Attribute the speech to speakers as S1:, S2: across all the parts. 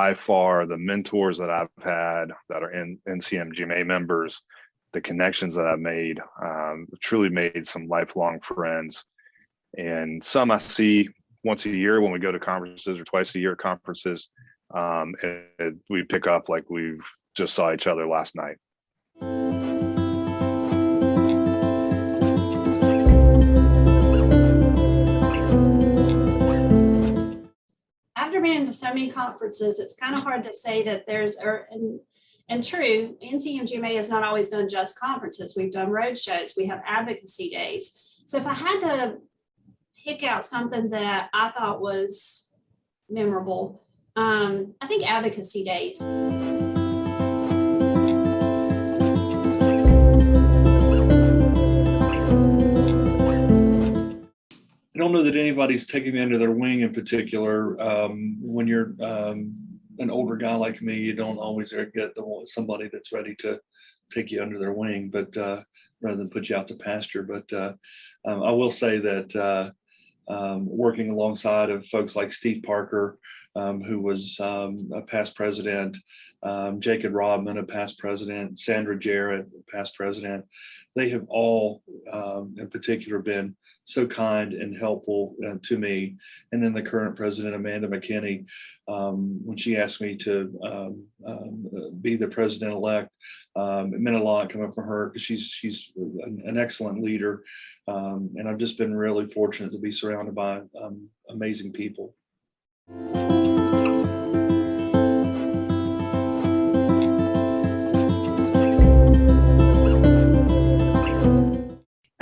S1: by far the mentors that I've had that are in NCMGMA members, the connections that I've made, truly made some lifelong friends. And some I see once a year when we go to conferences, or twice a year at conferences. And we pick up like we just saw each other last night.
S2: After being to so many conferences, it's kind of hard to say that there's, and true, NCMGMA has not always done just conferences. We've done road shows. We have advocacy days. So if I had to pick out something that I thought was memorable, I think advocacy days.
S3: I don't know that anybody's taking me under their wing in particular. When you're an older guy like me, you don't always get somebody that's ready to take you under their wing, but rather than put you out to pasture. But I will say that working alongside of folks like Steve Parker, who was a past president, Jacob Rodman, a past president, Sandra Jarrett, a past president, they have all in particular been so kind and helpful to me. And then the current president, Amanda McKinney, when she asked me to be the president-elect, it meant a lot coming from her because she's an excellent leader. And I've just been really fortunate to be surrounded by amazing people.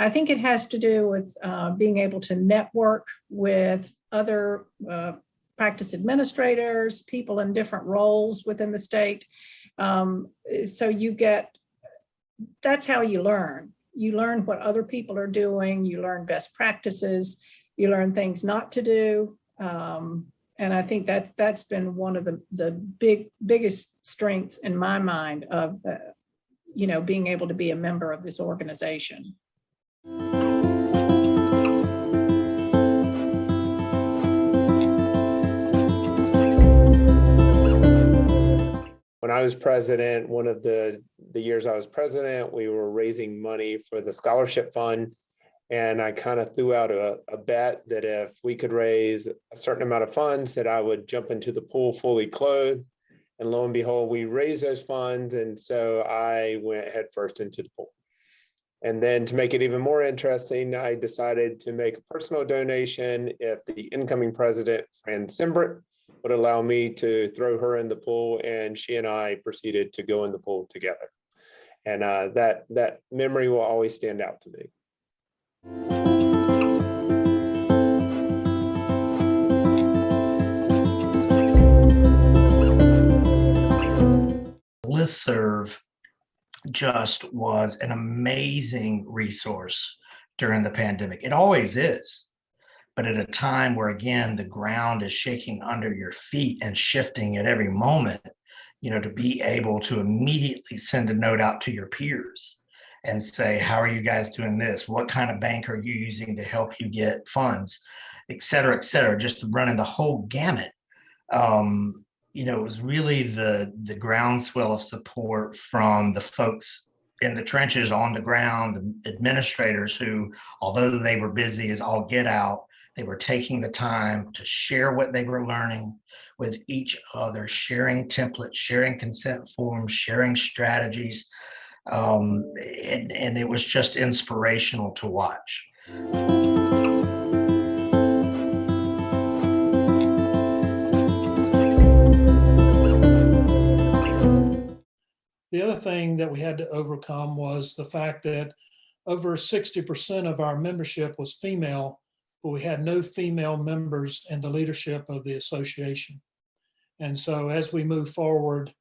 S4: I think it has to do with being able to network with other practice administrators, people in different roles within the state. So that's how you learn. You learn what other people are doing, you learn best practices, you learn things not to do. And I think that's been one of the biggest strengths in my mind of being able to be a member of this organization.
S5: When I was president, one of the years I was president, we were raising money for the scholarship fund. And I kind of threw out a bet that if we could raise a certain amount of funds, that I would jump into the pool fully clothed. And lo and behold, we raised those funds. And so I went headfirst into the pool. And then to make it even more interesting, I decided to make a personal donation if the incoming president, Fran Simbrit, would allow me to throw her in the pool, and she and I proceeded to go in the pool together. And that memory will always stand out to me.
S6: Listserv just was an amazing resource during the pandemic. It always is, but at a time where, again, the ground is shaking under your feet and shifting at every moment, to be able to immediately send a note out to your peers and say, how are you guys doing this? What kind of bank are you using to help you get funds, et cetera, just running the whole gamut. It was really the groundswell of support from the folks in the trenches on the ground, the administrators who, although they were busy as all get out, they were taking the time to share what they were learning with each other, sharing templates, sharing consent forms, sharing strategies. And it was just inspirational to watch.
S7: The other thing that we had to overcome was the fact that over 60% of our membership was female, but we had no female members in the leadership of the association. And so as we move forward,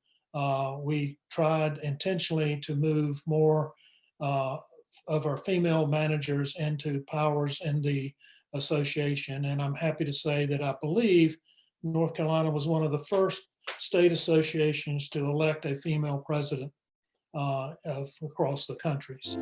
S7: we tried intentionally to move more of our female managers into powers in the association. And I'm happy to say that I believe North Carolina was one of the first state associations to elect a female president across the countries.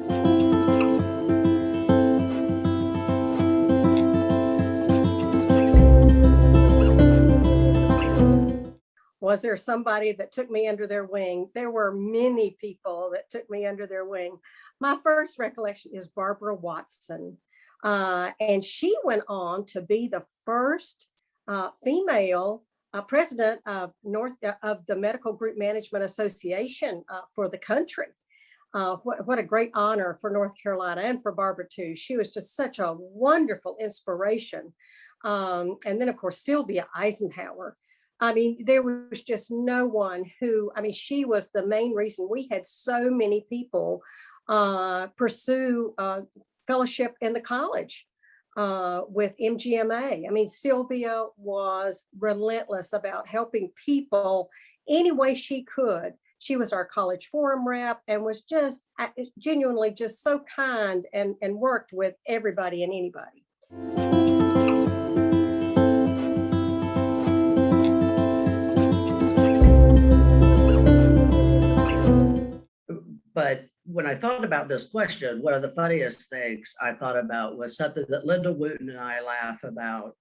S8: Was there somebody that took me under their wing? There were many people that took me under their wing. My first recollection is Barbara Watson. And she went on to be the first female president of the Medical Group Management Association for the country. What a great honor for North Carolina and for Barbara too. She was just such a wonderful inspiration. And then of course, Sylvia Eisenhower. I mean, there was just no one who, I mean, she was the main reason we had so many people pursue fellowship in the college with MGMA. I mean, Sylvia was relentless about helping people any way she could. She was our college forum rep and was just genuinely just so kind and worked with everybody and anybody.
S9: But when I thought about this question, one of the funniest things I thought about was something that Linda Wooten and I laugh about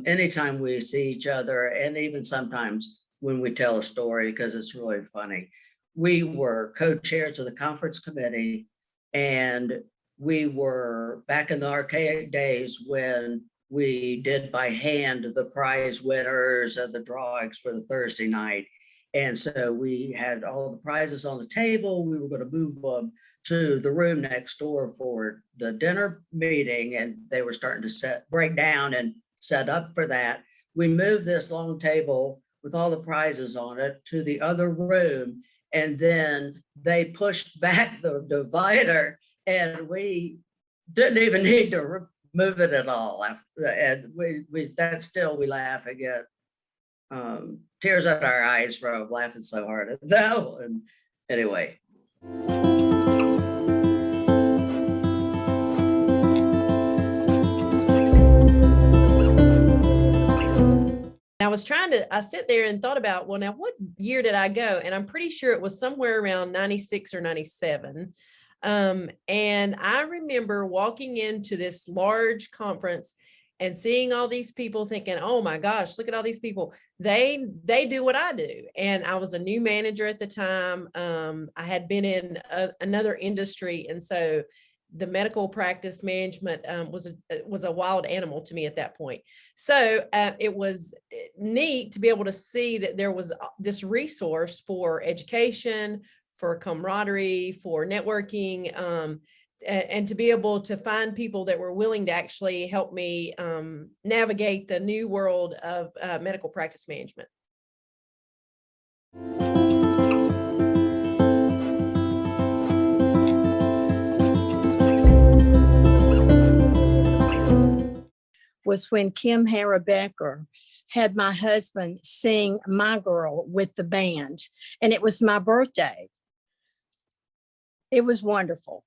S9: anytime we see each other, and even sometimes when we tell a story, because it's really funny. We were co-chairs of the conference committee, and we were back in the archaic days when we did by hand the prize winners of the drawings for the Thursday night. And so we had all the prizes on the table. We were going to move them to the room next door for the dinner meeting, and they were starting to break down and set up for that. We moved this long table with all the prizes on it to the other room, and then they pushed back the divider, and we didn't even need to move it at all. And we laugh again. Tears in our eyes from laughing so hard at that one. Anyway.
S10: I sit there and thought about, well, now what year did I go? And I'm pretty sure it was somewhere around 96 or 97. And I remember walking into this large conference and seeing all these people thinking, oh my gosh, look at all these people. They do what I do. And I was a new manager at the time. I had been in another industry. And so the medical practice management was a wild animal to me at that point. So it was neat to be able to see that there was this resource for education, for camaraderie, for networking, and to be able to find people that were willing to actually help me navigate the new world of medical practice management.
S11: Was when Kim Hara Becker had my husband sing My Girl with the band, and it was my birthday. It was wonderful.